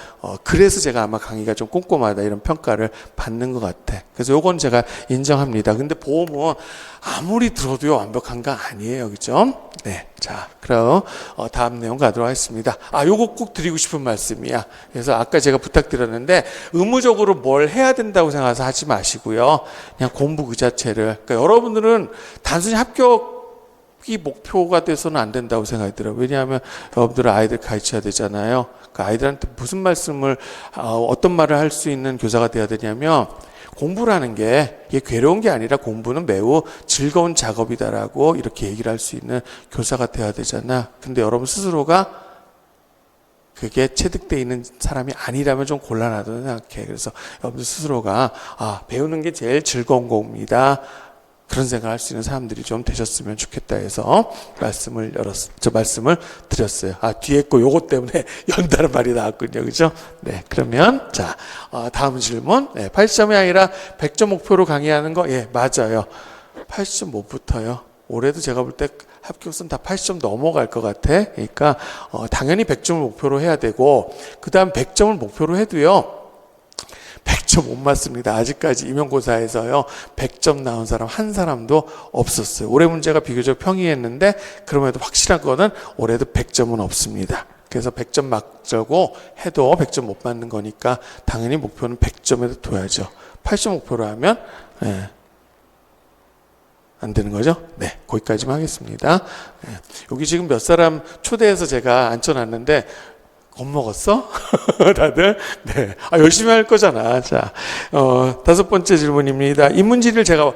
그래서 제가 아마 강의가 좀 꼼꼼하다 이런 평가를 받는 것 같아. 그래서 요건 제가 인정합니다. 근데 보험은 아무리 들어도요 완벽한 거 아니에요, 그죠? 네, 자, 그럼 다음 내용 가도록 하겠습니다. 요거 꼭 드리고 싶은 말씀이야. 그래서 아까 제가 부탁드렸는데 의무적으로 뭘 해야 된다고 생각해서 하지 마시고요. 그냥 공부 그 자체를. 그러니까 여러분들은 단순히 합격 이 목표가 돼서는 안 된다고 생각이 들어요. 왜냐하면 여러분들은 아이들 가르쳐야 되잖아요. 그 아이들한테 무슨 말씀을 어떤 말을 할 수 있는 교사가 돼야 되냐면 공부라는 게 이게 괴로운 게 아니라 공부는 매우 즐거운 작업이다라고 이렇게 얘기를 할 수 있는 교사가 돼야 되잖아. 근데 여러분 스스로가 그게 체득되어 있는 사람이 아니라면 좀 곤란하다고 생각해. 그래서 여러분들 스스로가 배우는 게 제일 즐거운 겁니다. 그런 생각을 할 수 있는 사람들이 좀 되셨으면 좋겠다 해서 말씀을 드렸어요. 뒤에 거 요거 때문에 연다는 말이 나왔군요. 그죠? 네. 그러면, 자, 다음 질문. 네, 80점이 아니라 100점 목표로 강의하는 거, 예, 맞아요. 80점 못부터요. 올해도 제가 볼 때 합격선 다 80점 넘어갈 것 같아. 그러니까, 당연히 100점을 목표로 해야 되고, 그 다음 100점을 목표로 해도요. 100점 못 맞습니다. 아직까지 임용고사에서요 100점 나온 사람 한 사람도 없었어요. 올해 문제가 비교적 평이했는데 그럼에도 확실한 거는 올해도 100점은 없습니다. 그래서 100점 맞자고 해도 100점 못 맞는 거니까 당연히 목표는 100점에도 둬야죠. 80점 목표로 하면 안 되는 거죠? 네, 거기까지만 하겠습니다. 네. 여기 지금 몇 사람 초대해서 제가 앉혀놨는데 겁먹었어? 다들? 네. 열심히 할 거잖아. 자, 다섯 번째 질문입니다. 인문지리를 제가,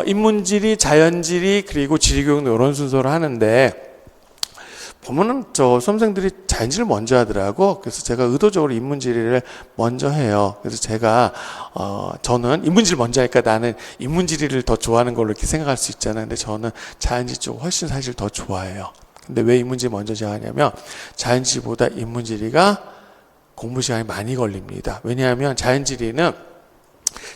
인문지리, 자연지리, 그리고 지리교육 이런 순서로 하는데, 보면은 수험생들이 자연지리를 먼저 하더라고. 그래서 제가 의도적으로 인문지리를 먼저 해요. 그래서 제가, 저는 인문지리를 먼저 하니까 나는 인문지리를 더 좋아하는 걸로 이렇게 생각할 수 있잖아요. 근데 저는 자연지리 쪽 훨씬 사실 더 좋아해요. 근데 왜 인문지리 먼저 하냐면 자연지리보다 인문지리가 공부 시간이 많이 걸립니다. 왜냐하면 자연지리는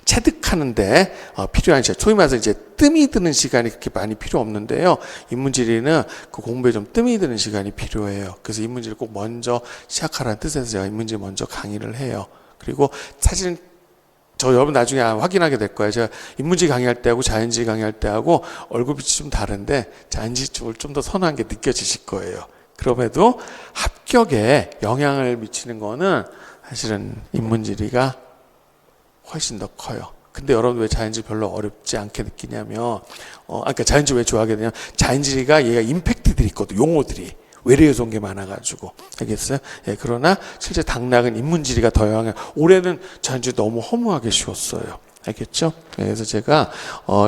체득하는데 필요한 시간, 소위 말해서 이제 뜸이 드는 시간이 그렇게 많이 필요 없는데요. 인문지리는 그 공부에 좀 뜸이 드는 시간이 필요해요. 그래서 인문지리 꼭 먼저 시작하라는 뜻에서 제가 인문지리 먼저 강의를 해요. 그리고 사실은 여러분 나중에 확인하게 될 거예요. 제가 인문지리 강의할 때하고 자연지리 강의할 때하고 얼굴빛이 좀 다른데 자연지리 쪽을 좀 더 선호한 게 느껴지실 거예요. 그럼에도 합격에 영향을 미치는 거는 사실은 인문지리가 훨씬 더 커요. 근데 여러분 왜 자연지리 별로 어렵지 않게 느끼냐면 그러니까 자연지리 왜 좋아하게 되냐면 자연지리가 얘가 임팩트들이 있거든. 용어들이. 외래에서 온 게 많아가지고. 알겠어요? 예, 그러나 실제 당락은 인문지리가 더 영향을, 올해는 자연지리 너무 허무하게 쉬웠어요. 알겠죠? 예, 그래서 제가,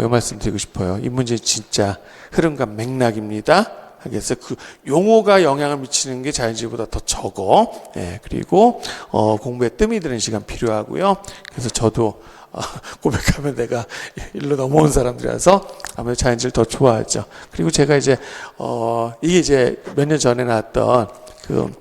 이 말씀 드리고 싶어요. 인문지리 진짜 흐름과 맥락입니다. 알겠어요? 그 용어가 영향을 미치는 게 자연지리보다 더 적어. 예, 그리고, 공부에 뜸이 드는 시간 필요하고요. 그래서 저도, 고백하면 내가 일로 넘어온 사람들이라서 아무래도 자연지리를 더 좋아하죠. 그리고 제가 이제 이게 이제 몇 년 전에 나왔던 그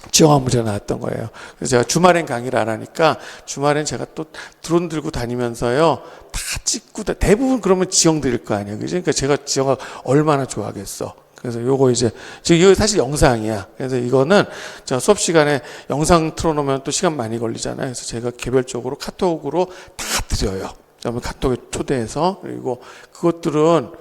지형화물에 나왔던 거예요. 그래서 제가 주말엔 강의를 안 하니까 주말엔 제가 또 드론 들고 다니면서요 다 찍고 대부분 그러면 지형 드릴 거 아니에요. 그죠? 그러니까 제가 지형화 얼마나 좋아하겠어. 그래서 요거 이제 지금 이거 사실 영상이야. 그래서 이거는 제가 수업 시간에 영상 틀어놓으면 또 시간 많이 걸리잖아요. 그래서 제가 개별적으로 카톡으로 다 드려요. 그다음에 카톡에 초대해서 그리고 그것들은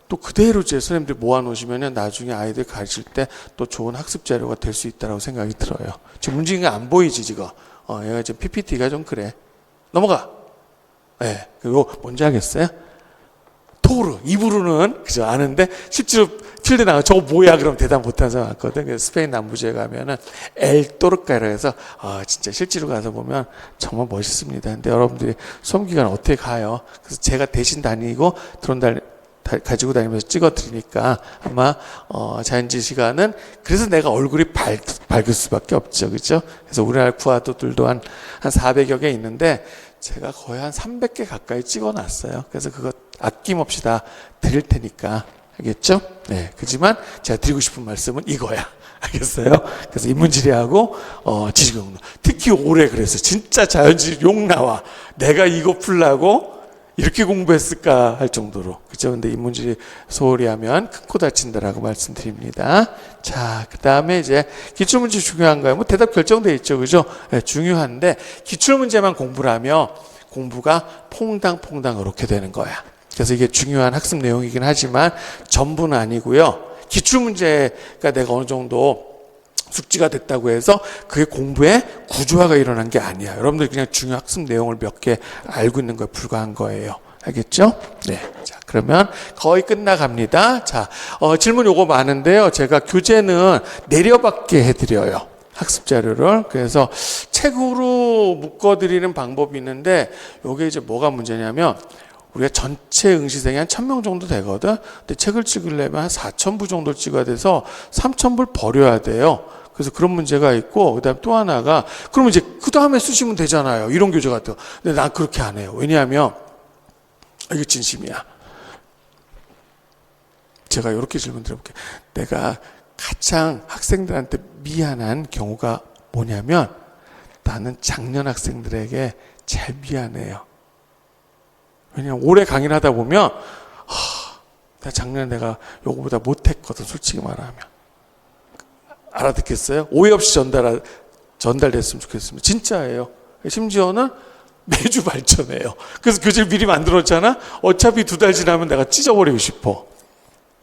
또 그대로 제 선생님들 모아놓으시면은 나중에 아이들 가르칠 때 또 좋은 학습 자료가 될 수 있다고 생각이 들어요. 지금 문제가 안 보이지 지금. 얘가 지금 PPT가 좀 그래. 넘어가. 네. 그리고 뭔지 알겠어요? 토르, 이브루는 그죠 아는데 실제로 필드 나가 저거 뭐야 그럼 대답 못하는 사람 많거든. 그래서 스페인 남부지에 가면은 엘토르카라 해서 진짜 실제로 가서 보면 정말 멋있습니다. 근데 여러분들이 수험 기간 어떻게 가요? 그래서 제가 대신 다니고 드론 가지고 다니면서 찍어 드리니까 아마 자연지 시간은 그래서 내가 얼굴이 밝을 수밖에 없죠. 그죠? 그래서 우리나라 구아도들도 한 400여 개 있는데 제가 거의 한 300개 가까이 찍어 놨어요. 그래서 그거 아낌없이 다 드릴 테니까. 알겠죠? 네. 그지만 제가 드리고 싶은 말씀은 이거야. 알겠어요? 그래서 인문지리하고, 지리교육. 특히 올해 그래서 진짜 자연지리 욕 나와. 내가 이거 풀라고 이렇게 공부했을까 할 정도로. 그죠? 근데 인문지리 소홀히 하면 큰 코 다친다라고 말씀드립니다. 자, 그 다음에 이제 기출문제 중요한가요? 뭐 대답 결정되어 있죠. 그죠? 네, 중요한데 기출문제만 공부를 하면 공부가 퐁당퐁당 이렇게 되는 거야. 그래서 이게 중요한 학습 내용이긴 하지만 전부는 아니고요. 기출문제가 내가 어느 정도 숙지가 됐다고 해서 그게 공부에 구조화가 일어난 게 아니야. 여러분들 그냥 중요한 학습 내용을 몇 개 알고 있는 거에 불과한 거예요. 알겠죠? 네. 자. 그러면 거의 끝나갑니다. 자, 질문 요거 많은데요. 제가 교재는 내려받게 해드려요. 학습 자료를. 그래서 책으로 묶어드리는 방법이 있는데, 요게 이제 뭐가 문제냐면, 우리가 전체 응시생이 한 1000명 정도 되거든. 근데 책을 찍으려면 한 4000부 정도 찍어야 돼서 3000부를 버려야 돼요. 그래서 그런 문제가 있고, 그 다음에 또 하나가, 그러면 이제 그 다음에 쓰시면 되잖아요. 이런 교재 같은 거. 근데 난 그렇게 안 해요. 왜냐하면, 이게 진심이야. 제가 이렇게 질문 드려볼게요. 내가 가장 학생들한테 미안한 경우가 뭐냐면, 나는 작년 학생들에게 제일 미안해요. 왜냐면 올해 강의를 하다 보면 작년에 내가 요거보다 못했거든, 솔직히 말하면. 알아듣겠어요? 오해 없이 전달됐으면 좋겠습니다. 진짜예요. 심지어는 매주 발전해요. 그래서 교재를 미리 만들었잖아. 어차피 2달 지나면 내가 찢어버리고 싶어.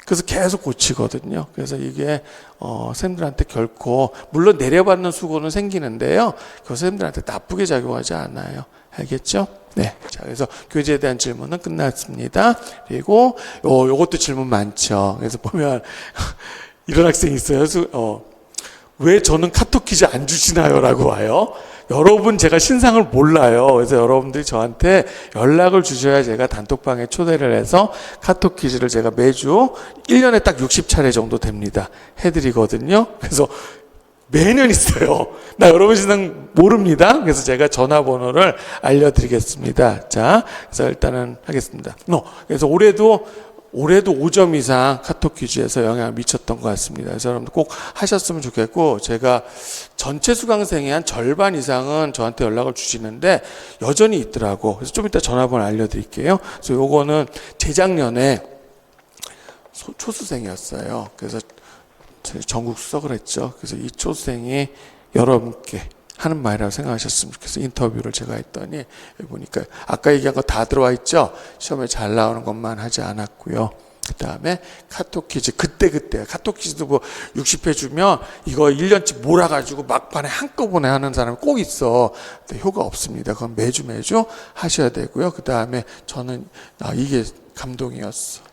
그래서 계속 고치거든요. 그래서 이게 선생님들한테 결코, 물론 내려받는 수고는 생기는데요, 그 선생님들한테 나쁘게 작용하지 않아요. 알겠죠? 네. 자, 그래서 교재에 대한 질문은 끝났습니다. 그리고 요것도 질문 많죠. 그래서 보면 이런 학생이 있어요. 왜 저는 카톡 퀴즈 안 주시나요? 라고 와요. 여러분, 제가 신상을 몰라요. 그래서 여러분들이 저한테 연락을 주셔야 제가 단톡방에 초대를 해서 카톡 퀴즈를 제가 매주 1년에 딱 60차례 정도 됩니다. 해드리거든요. 그래서 매년 있어요. 나 여러분 신상 모릅니다. 그래서 제가 전화번호를 알려드리겠습니다. 자, 그래서 일단은 하겠습니다. 그래서 올해도 5점 이상 카톡 퀴즈에서 영향을 미쳤던 것 같습니다. 그래서 여러분들 꼭 하셨으면 좋겠고, 제가 전체 수강생의 한 절반 이상은 저한테 연락을 주시는데 여전히 있더라고. 그래서 좀 이따 전화번호 알려드릴게요. 그래서 요거는 재작년에 초수생이었어요. 그래서 전국 수석을 했죠. 그래서 이 초수생이 여러분께 하는 말이라고 생각하셨으면 좋겠어요. 인터뷰를 제가 했더니 여기 보니까 아까 얘기한 거 다 들어와 있죠. 시험에 잘 나오는 것만 하지 않았고요. 그 다음에 카톡 퀴즈 그때 카톡 퀴즈도 뭐 60회 주면 이거 1년치 몰아가지고 막판에 한꺼번에 하는 사람이 꼭 있어. 근데 효과 없습니다. 그건 매주 하셔야 되고요. 그 다음에 저는 이게 감동이었어.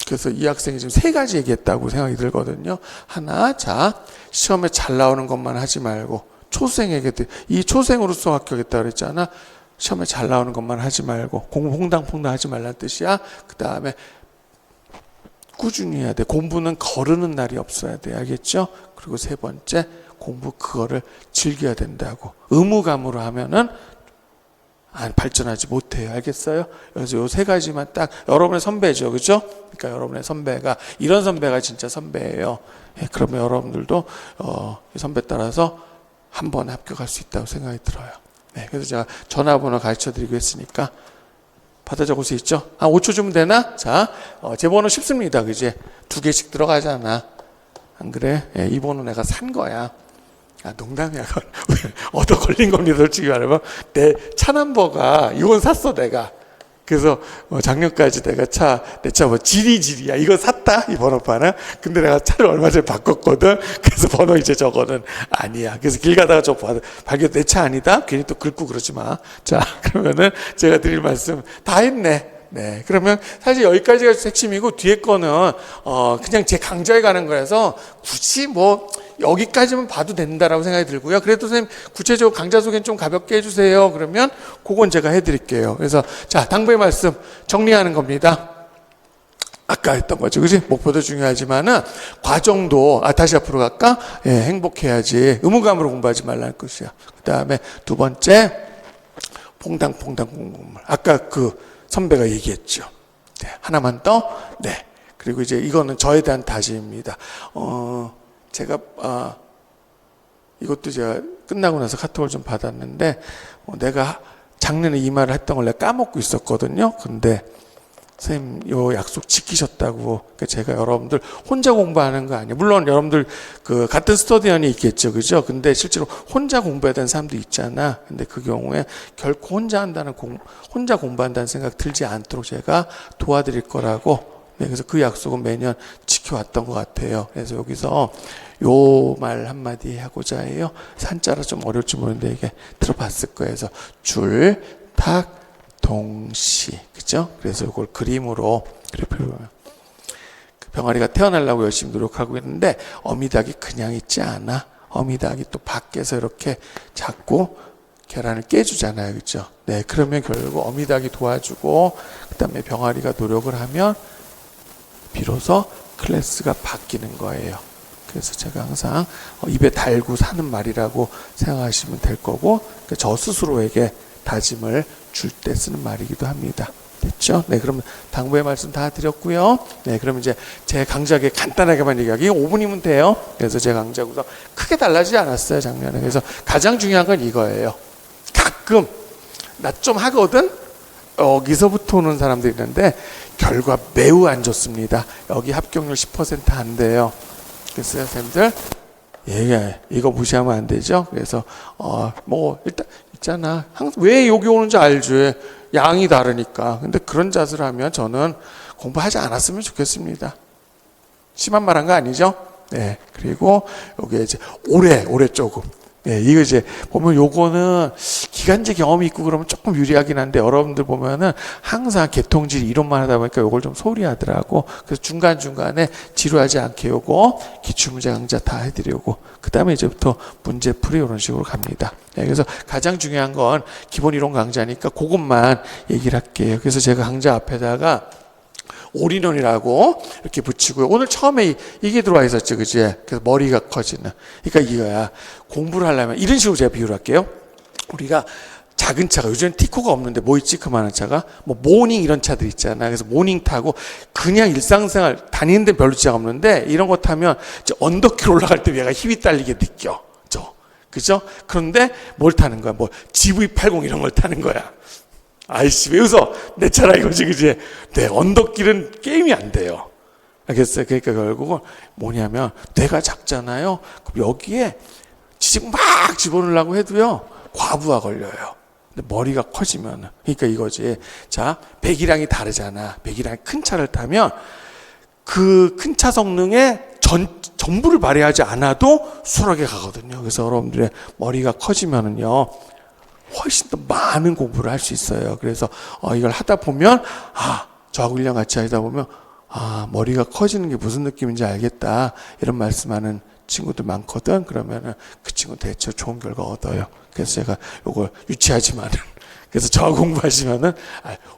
그래서 이 학생이 지금 3가지 얘기했다고 생각이 들거든요. 하나, 자, 시험에 잘 나오는 것만 하지 말고, 초생에게도, 이 초생으로서 합격했다고 그랬잖아. 시험에 잘 나오는 것만 하지 말고, 공부 홍당퐁당 하지 말라는 뜻이야. 그 다음에, 꾸준히 해야 돼. 공부는 거르는 날이 없어야 돼. 알겠죠? 그리고 3번째, 공부 그거를 즐겨야 된다고. 의무감으로 하면은, 발전하지 못해요. 알겠어요? 그래서 요 3가지만 딱, 여러분의 선배죠. 그죠? 그러니까 여러분의 선배가, 이런 선배가 진짜 선배예요. 예, 그러면 여러분들도, 이 선배 따라서 한 번에 합격할 수 있다고 생각이 들어요. 네, 그래서 제가 전화번호 가르쳐 드리고 했으니까, 받아 적을 수 있죠? 5초 주면 되나? 자, 제 번호 쉽습니다. 그지? 2개씩 들어가잖아. 안 그래? 예, 이 번호 내가 산 거야. 농담이야. 얻어 걸린 겁니다. 솔직히 말하면. 내 차 넘버가, 이건 샀어, 내가. 그래서 작년까지 내가 내 차 뭐 지리야. 이거 샀다, 이 번호판은. 근데 내가 차를 얼마 전에 바꿨거든. 그래서 번호 이제 저거는 아니야. 그래서 길 가다가 발견 내 차 아니다? 괜히 또 긁고 그러지 마. 자, 그러면은 제가 드릴 말씀 다 했네. 네. 그러면 사실 여기까지가 핵심이고, 뒤에 거는, 그냥 제 강좌에 가는 거라서 굳이 뭐, 여기까지만 봐도 된다라고 생각이 들고요. 그래도 선생님, 구체적으로 강좌 소개는 좀 가볍게 해주세요. 그러면, 그건 제가 해드릴게요. 그래서, 자, 당부의 말씀 정리하는 겁니다. 아까 했던 거죠. 그지? 목표도 중요하지만은, 과정도, 다시 앞으로 갈까? 예, 행복해야지. 의무감으로 공부하지 말라는 것이야. 그 다음에 2번째, 퐁당퐁당 공부물. 아까 선배가 얘기했죠. 네, 하나만 더. 네. 그리고 이제 이거는 저에 대한 다짐입니다. 제가 이것도 제가 끝나고 나서 카톡을 좀 받았는데, 내가 작년에 이 말을 했던 걸 내가 까먹고 있었거든요. 근데 선생님 요 약속 지키셨다고. 그러니까 제가 여러분들 혼자 공부하는 거 아니에요. 물론 여러분들 같은 스터디언이 있겠죠, 그죠? 근데 실제로 혼자 공부해야 되는 사람도 있잖아. 근데 그 경우에 결코 혼자 공부한다는 생각 들지 않도록 제가 도와드릴 거라고 네, 그래서 그 약속은 매년 지켜왔던 것 같아요. 그래서 여기서 요 말 한마디 하고자 해요. 산자라 좀 어려울지 모르는데 이게 들어봤을 거예요. 그래서 줄, 탁, 동시. 그죠? 그래서 이걸 그림으로 그려보면 병아리가 태어나려고 열심히 노력하고 있는데 어미닭이 그냥 있지 않아. 어미닭이 또 밖에서 이렇게 잡고 계란을 깨주잖아요. 그죠? 네, 그러면 결국 어미닭이 도와주고 그다음에 병아리가 노력을 하면 비로소 클래스가 바뀌는 거예요. 그래서 제가 항상 입에 달고 사는 말이라고 생각하시면 될 거고 저 스스로에게 다짐을 줄 때 쓰는 말이기도 합니다. 됐죠? 네, 그럼 당부의 말씀 다 드렸고요. 네, 그럼 이제 제 강좌에 간단하게만 얘기하기 5분이면 돼요. 그래서 제 강좌 구성 크게 달라지지 않았어요, 작년에. 그래서 가장 중요한 건 이거예요. 가끔 나 좀 하거든. 여기서부터 오는 사람들이 있는데 결과 매우 안 좋습니다. 여기 합격률 10% 안 돼요. 그래서 선생님들 이거 무시하면 안 되죠. 그래서 뭐 일단 있잖아. 항상 왜 여기 오는지 알지. 양이 다르니까. 근데 그런 자세를 하면 저는 공부하지 않았으면 좋겠습니다. 심한 말 한 거 아니죠? 네. 그리고 여기 이제 올해 조금. 네, 이거 이제 보면 요거는 기간제 경험이 있고 그러면 조금 유리하긴 한데 여러분들 보면은 항상 개통질 이론만 하다 보니까 요걸 좀 소홀히 하더라고. 그래서 중간중간에 지루하지 않게 요거 기출문제 강좌 다 해드리고 그 다음에 이제부터 문제풀이 이런 식으로 갑니다. 네, 그래서 가장 중요한 건 기본 이론 강좌니까 그것만 얘기를 할게요. 그래서 제가 강좌 앞에다가 올인원이라고 이렇게 붙이고요. 오늘 처음에 이게 들어와 있었죠, 그지? 그래서 머리가 커지는. 그러니까 이거야. 공부를 하려면 이런 식으로 제가 비유를 할게요. 우리가 작은 차가 요즘엔 티코가 없는데 뭐 있지? 그만한 차가 뭐 모닝 이런 차들 있잖아. 그래서 모닝 타고 그냥 일상생활 다니는 데 별로 지장 없는데 이런 거 타면 이제 언덕길 올라갈 때 얘가 힘이 딸리게 느껴. 그죠? 그런데 뭘 타는 거야? 뭐 GV80 이런 걸 타는 거야. 아이씨, 왜 웃어? 내 차라 이거지, 그지? 네, 언덕길은 게임이 안 돼요. 알겠어요? 그러니까 결국은 뭐냐면, 뇌가 작잖아요? 그럼 여기에 지식 막 집어넣으려고 해도요, 과부하 걸려요. 근데 머리가 커지면, 그러니까 이거지. 자, 배기량이 다르잖아. 배기량이 큰 차를 타면, 그 큰 차 성능에 전부를 발휘하지 않아도 수월하게 가거든요. 그래서 여러분들의 머리가 커지면은요, 훨씬 더 많은 공부를 할 수 있어요. 그래서 이걸 하다 보면 저하고 1년 같이 하다 보면 머리가 커지는 게 무슨 느낌인지 알겠다 이런 말씀하는 친구들 많거든. 그러면은 그 친구 대체 좋은 결과 얻어요. 그래서 제가 이걸 유치하지만은 그래서 저하고 공부하시면은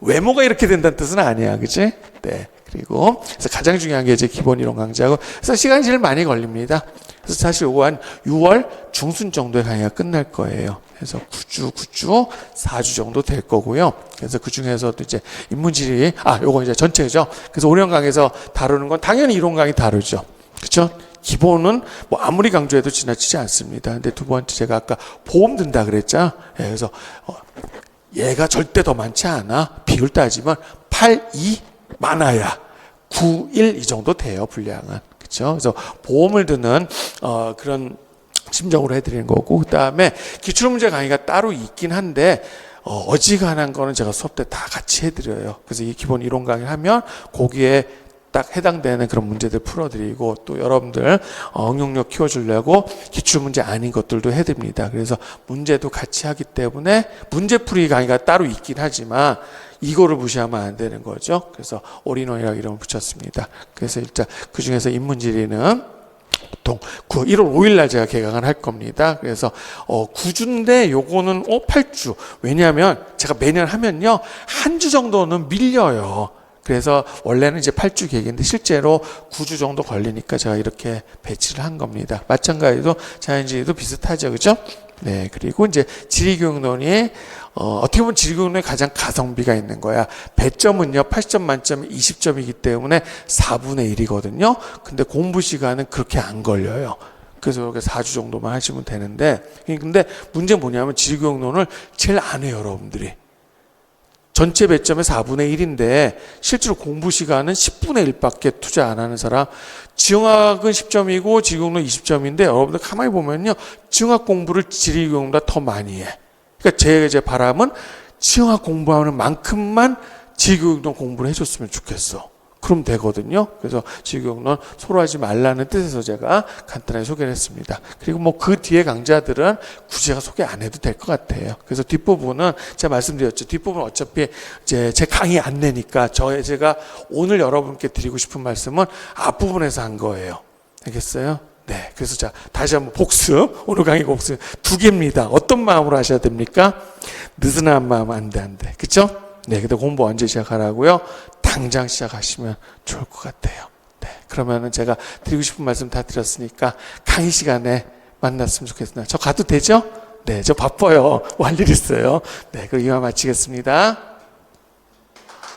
외모가 이렇게 된다는 뜻은 아니야, 그치? 네. 그리고 그래서 가장 중요한 게 이제 기본 이론 강좌고 그래서 시간이 제일 많이 걸립니다. 그래서 사실 요거 한 6월 중순 정도에 강의가 끝날 거예요. 그래서 9주 4주 정도 될 거고요. 그래서 그 중에서도 이제 인문지리 요거 이제 전체죠. 그래서 5년 강에서 다루는 건 당연히 이론 강의 다루죠. 그렇죠? 기본은 뭐 아무리 강조해도 지나치지 않습니다. 근데 두 번째 제가 아까 보험 든다 그랬죠. 예, 그래서 얘가 절대 더 많지 않아. 비율 따지면 8, 2 많아야 9, 1 이 정도 돼요. 분량은. 그렇죠? 그래서 보험을 드는 그런 심정으로 해드리는 거고 그 다음에 기출문제 강의가 따로 있긴 한데 어지간한 거는 제가 수업 때 다 같이 해드려요. 그래서 이 기본 이론 강의를 하면 거기에 딱 해당되는 그런 문제들 풀어드리고 또 여러분들 응용력 키워주려고 기출문제 아닌 것들도 해드립니다. 그래서 문제도 같이 하기 때문에 문제풀이 강의가 따로 있긴 하지만 이거를 무시하면 안 되는 거죠. 그래서 올인원이라고 이름을 붙였습니다. 그래서 일단 그 중에서 인문지리는 보통 1월 5일 날 제가 개강을 할 겁니다. 그래서 9주인데 요거는 8주. 왜냐하면 제가 매년 하면요 한 주 정도는 밀려요. 그래서 원래는 이제 8주 계획인데 실제로 9주 정도 걸리니까 제가 이렇게 배치를 한 겁니다. 마찬가지로 자연지리도 비슷하죠, 그죠? 네, 그리고 이제 지리교육론이 어떻게 보면 지리교육론에 가장 가성비가 있는 거야. 배점은요 80점 만점에 20점이기 때문에 4분의 1이거든요. 근데 공부 시간은 그렇게 안 걸려요. 그래서 이렇게 4주 정도만 하시면 되는데 근데 문제는 뭐냐면 지리교육론을 제일 안 해요, 여러분들이. 전체 배점의 4분의 1인데 실제로 공부 시간은 10분의 1밖에 투자 안 하는 사람. 지형학은 10점이고 지리교육론 20점인데 여러분들 가만히 보면요 지형학 공부를 지리교육론보다 더 많이 해. 그러니까 제 바람은 지형학 공부하는 만큼만 지리교육론 공부를 해줬으면 좋겠어. 그럼 되거든요. 그래서 지교육론 서로 하지 말라는 뜻에서 제가 간단하게 소개를 했습니다. 그리고 뭐 그 뒤에 강좌들은 굳이 제가 소개 안 해도 될 것 같아요. 그래서 뒷부분은 제가 말씀드렸죠. 뒷부분은 어차피 이제 제 강의 안내니까 제가 오늘 여러분께 드리고 싶은 말씀은 앞부분에서 한 거예요. 알겠어요? 네. 그래서 자, 다시 한번 복습. 오늘 강의 복습 2개입니다. 어떤 마음으로 하셔야 됩니까? 느슨한 마음 안 돼. 그쵸? 네. 근데 공부 언제 시작하라고요? 당장 시작하시면 좋을 것 같아요. 네. 그러면은 제가 드리고 싶은 말씀 다 드렸으니까 강의 시간에 만났으면 좋겠습니다. 저 가도 되죠? 네. 저 바빠요. 뭐 할 일 있어요. 네. 그럼 이만 마치겠습니다.